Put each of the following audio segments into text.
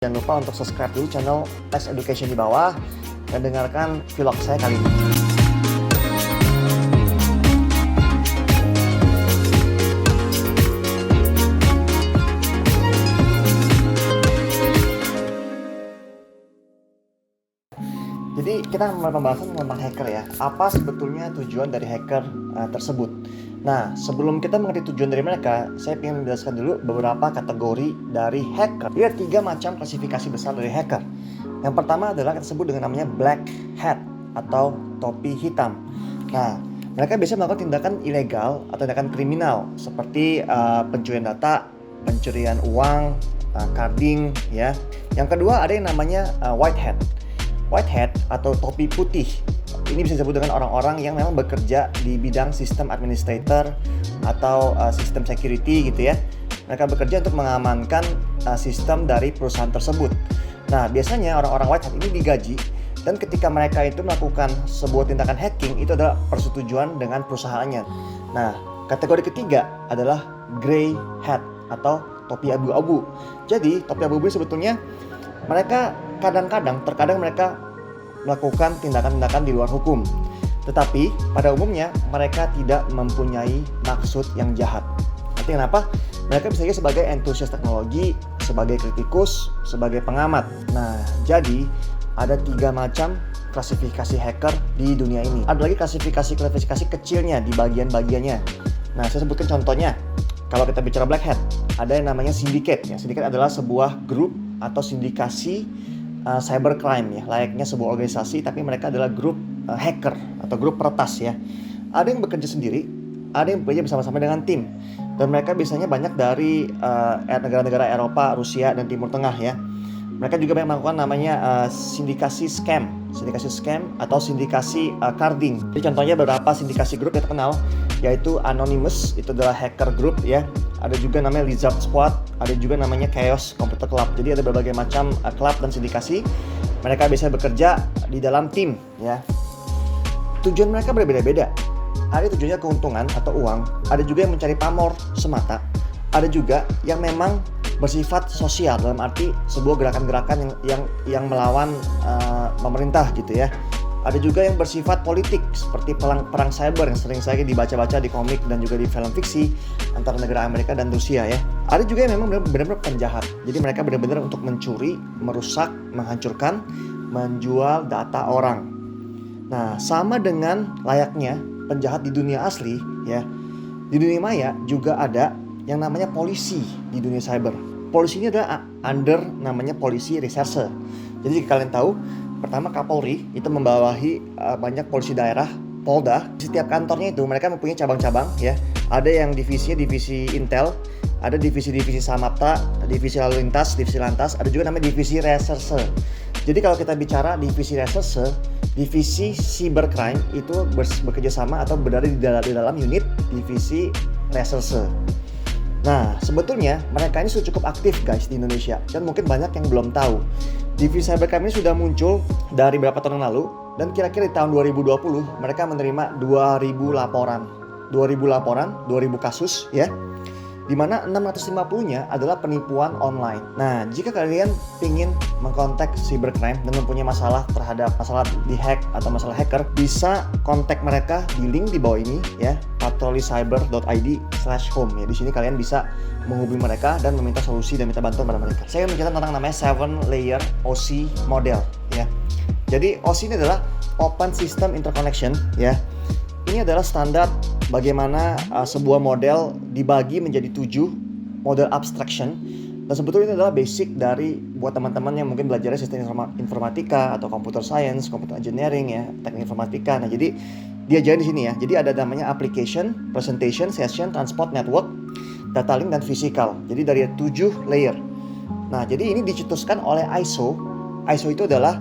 Jangan lupa untuk subscribe dulu channel Tax Education di bawah dan dengarkan vlog saya kali ini. Jadi kita mulai pembahasan tentang hacker ya. Apa sebetulnya tujuan dari hacker tersebut? Nah, sebelum kita mengerti tujuan dari mereka, saya ingin menjelaskan dulu beberapa kategori dari hacker. Jadi ada 3 macam klasifikasi besar dari hacker. Yang pertama adalah kita sebut dengan namanya black hat atau topi hitam. Nah, mereka biasanya melakukan tindakan ilegal atau tindakan kriminal seperti pencurian data, pencurian uang, carding ya. Yang kedua ada yang namanya white hat. White hat atau topi putih. Ini bisa disebut dengan orang-orang yang memang bekerja di bidang sistem administrator atau sistem security gitu ya. Mereka bekerja untuk mengamankan sistem dari perusahaan tersebut. Nah, biasanya orang-orang white hat ini digaji dan ketika mereka itu melakukan sebuah tindakan hacking itu adalah persetujuan dengan perusahaannya. Nah, kategori ketiga adalah grey hat atau topi abu-abu. Jadi, topi abu-abu sebetulnya mereka terkadang mereka melakukan tindakan-tindakan di luar hukum. Tetapi pada umumnya mereka tidak mempunyai maksud yang jahat. Artinya apa? Mereka bisa sebagai entusias teknologi, sebagai kritikus, sebagai pengamat. Nah, jadi ada 3 macam klasifikasi hacker di dunia ini. Ada lagi klasifikasi kecilnya di bagian-bagiannya. Nah, saya sebutkan contohnya. Kalau kita bicara black hat, ada yang namanya syndicate. Ya, syndicate adalah sebuah grup atau sindikasi cybercrime ya, layaknya sebuah organisasi, tapi mereka adalah grup hacker atau grup peretas ya. Ada yang bekerja sendiri, ada yang bekerja bersama-sama dengan tim, dan mereka biasanya banyak dari negara-negara Eropa, Rusia, dan Timur Tengah ya. Mereka juga melakukan namanya sindikasi scam atau sindikasi carding. Jadi contohnya beberapa sindikasi grup yang terkenal yaitu Anonymous, itu adalah hacker group ya. Ada juga namanya Lizard Squad, ada juga namanya Chaos Computer Club. Jadi ada berbagai macam klub dan sindikasi. Mereka biasanya bekerja di dalam tim ya. Tujuan mereka berbeda-beda. Ada tujuannya keuntungan atau uang, ada juga yang mencari pamor semata. Ada juga yang memang bersifat sosial, dalam arti sebuah gerakan-gerakan yang melawan pemerintah gitu ya. Ada juga yang bersifat politik seperti perang cyber yang sering saya dibaca-baca di komik dan juga di film fiksi antara negara Amerika dan Rusia ya. Ada juga yang memang benar-benar penjahat. Jadi mereka benar-benar untuk mencuri, merusak, menghancurkan, menjual data orang. Nah, sama dengan layaknya penjahat di dunia asli ya. Di dunia maya juga ada yang namanya polisi di dunia cyber. Polisi ini adalah under namanya polisi reserse. Jadi kalian tahu, pertama Kapolri itu membawahi banyak polisi daerah, Polda. Di setiap kantornya itu mereka mempunyai cabang-cabang ya. Ada yang divisi Intel, ada divisi Samapta, divisi lalu lintas, divisi lantas, ada juga namanya divisi reserse. Jadi kalau kita bicara divisi reserse, divisi cybercrime itu bekerja sama atau berada di dalam unit divisi reserse. Nah, sebetulnya mereka ini sudah cukup aktif guys di Indonesia, dan mungkin banyak yang belum tahu. Divisi cybercrime ini sudah muncul dari beberapa tahun yang lalu, dan kira-kira di tahun 2020 mereka menerima 2000 laporan, 2000 kasus ya. Di mana 650-nya adalah penipuan online. Nah, jika kalian ingin mengkontak cybercrime dan mempunyai masalah terhadap masalah dihack atau masalah hacker, bisa kontak mereka di link di bawah ini ya, patrolicyber.id/home ya. Di sini kalian bisa menghubungi mereka dan meminta solusi dan minta bantuan pada mereka. Saya ingin menceritakan tentang namanya 7 layer OC model ya. Jadi OC ini adalah Open System Interconnection ya. Ini adalah standar bagaimana sebuah model dibagi menjadi 7 model abstraction, dan sebetulnya ini adalah basic dari buat teman-teman yang mungkin belajar sistem informatika atau computer science, computer engineering ya, teknik informatika. Nah, jadi diajarin di sini ya. Jadi ada namanya application, presentation, session, transport, network, data link, dan physical. Jadi dari 7 layer. Nah, jadi ini dicetuskan oleh ISO. ISO itu adalah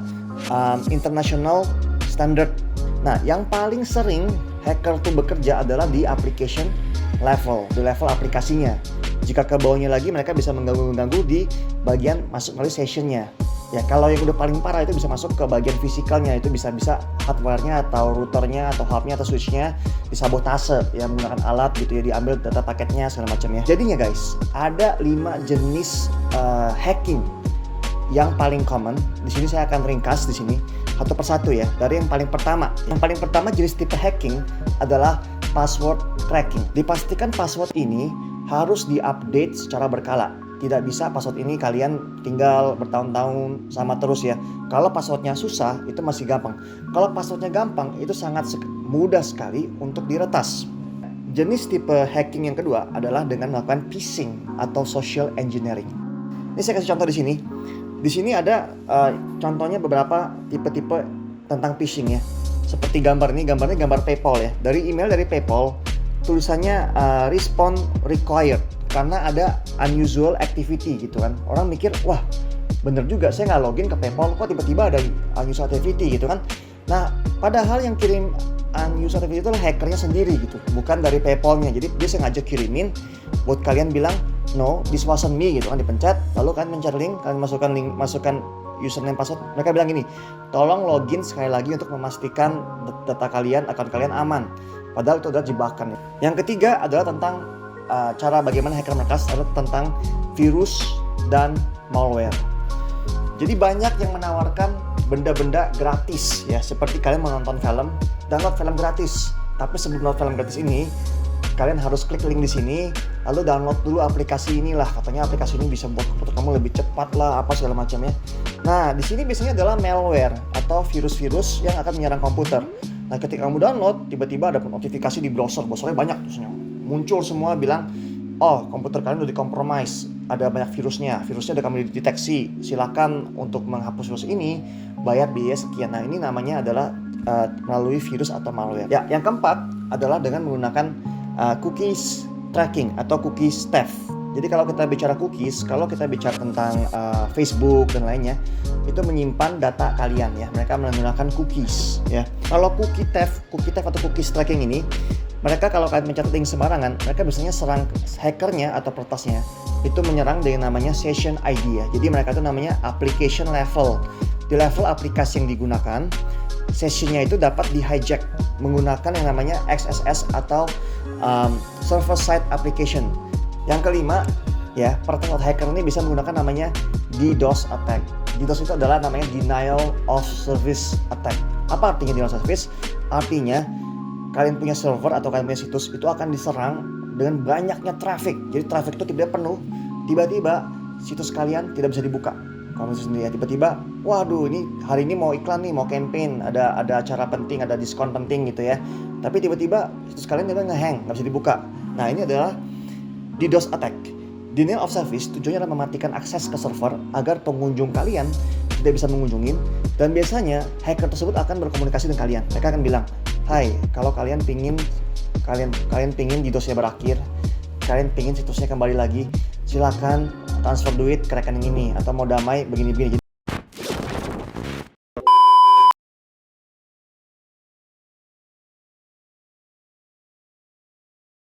international standard. Nah, yang paling sering hacker tuh bekerja adalah di application level, di level aplikasinya. Jika ke bawahnya lagi, mereka bisa mengganggu di bagian masuk melalui sessionnya. Ya, kalau yang udah paling parah itu bisa masuk ke bagian fisikalnya, itu bisa hardware-nya atau routernya atau hub-nya atau switch-nya disabotase ya, menggunakan alat gitu ya, diambil data paketnya segala macam ya. Jadinya guys, ada 5 jenis hacking yang paling common. Di sini saya akan ringkas di sini satu persatu ya. Dari yang paling pertama. Yang paling pertama jenis tipe hacking adalah password cracking. Dipastikan password ini harus diupdate secara berkala. Tidak bisa password ini kalian tinggal bertahun-tahun sama terus ya. Kalau passwordnya susah itu masih gampang. Kalau passwordnya gampang itu sangat mudah sekali untuk diretas. Jenis tipe hacking yang kedua adalah dengan melakukan phishing atau social engineering. Ini saya kasih contoh di sini. Di sini ada contohnya beberapa tipe-tipe tentang phishing ya. Seperti gambar ini, gambarnya gambar PayPal ya. Dari email dari PayPal, tulisannya respond required karena ada unusual activity gitu kan. Orang mikir, wah bener juga saya nggak login ke PayPal, kok tiba-tiba ada unusual activity gitu kan. Nah, padahal yang kirim unusual activity itu hackernya sendiri gitu, bukan dari PayPal-nya. Jadi dia sengaja kirimin buat kalian bilang, no, this wasn't me gitu kan, dipencet, lalu kalian mencari link, kalian masukkan username password, mereka bilang gini, tolong login sekali lagi untuk memastikan data kalian, akun kalian aman. Padahal itu adalah jebakan. Yang ketiga adalah tentang cara bagaimana hacker meretas, adalah tentang virus dan malware. Jadi banyak yang menawarkan benda-benda gratis ya, seperti kalian menonton film, download film gratis. Tapi sebelum download film gratis ini, kalian harus klik link di sini, lalu download dulu aplikasi inilah. Katanya aplikasi ini bisa buat komputer kamu lebih cepat lah, apa segala macam ya. Nah, di sini biasanya adalah malware atau virus-virus yang akan menyerang komputer. Nah, ketika kamu download, tiba-tiba ada notifikasi di browsernya banyak terusnya. Muncul semua bilang, oh komputer kalian udah dikompromis, ada banyak virusnya udah kami deteksi, silakan untuk menghapus virus ini bayar biaya sekian. Nah, ini namanya adalah melalui virus atau malware. Ya, yang keempat adalah dengan menggunakan cookies tracking atau cookies theft. Jadi kalau kita bicara cookies, kalau kita bicara tentang Facebook dan lainnya, itu menyimpan data kalian ya. Mereka menggunakan cookies ya. Kalau cookie theft atau cookies tracking ini, mereka kalau kalian mencari link sembarangan, mereka biasanya serang hackernya atau peretasnya itu menyerang dengan namanya session ID ya. Jadi mereka itu namanya application level. Di level aplikasi yang digunakan, sessionnya itu dapat di hijack menggunakan yang namanya XSS atau server side application. Yang kelima ya, peretas hacker ini bisa menggunakan namanya DDoS attack. DDoS itu adalah namanya denial of service attack. Apa artinya denial of service? Artinya kalian punya server atau kalian punya situs itu akan diserang dengan banyaknya traffic. Jadi traffic itu tiba-tiba penuh, tiba-tiba situs kalian tidak bisa dibuka. Kalau sendiri ya, tiba-tiba, waduh ini hari ini mau iklan nih, mau campaign, ada acara penting, ada diskon penting gitu ya. Tapi tiba-tiba situs kalian tiba nge-hang, nggak bisa dibuka. Nah, ini adalah DDoS attack. Denial of service tujuannya adalah mematikan akses ke server agar pengunjung kalian tidak bisa mengunjungin, dan biasanya hacker tersebut akan berkomunikasi dengan kalian. Mereka akan bilang, hai, kalau kalian pingin DDoS-nya berakhir, kalian pingin situsnya kembali lagi, silakan transfer duit ke rekening ini, atau mau damai begini-begini.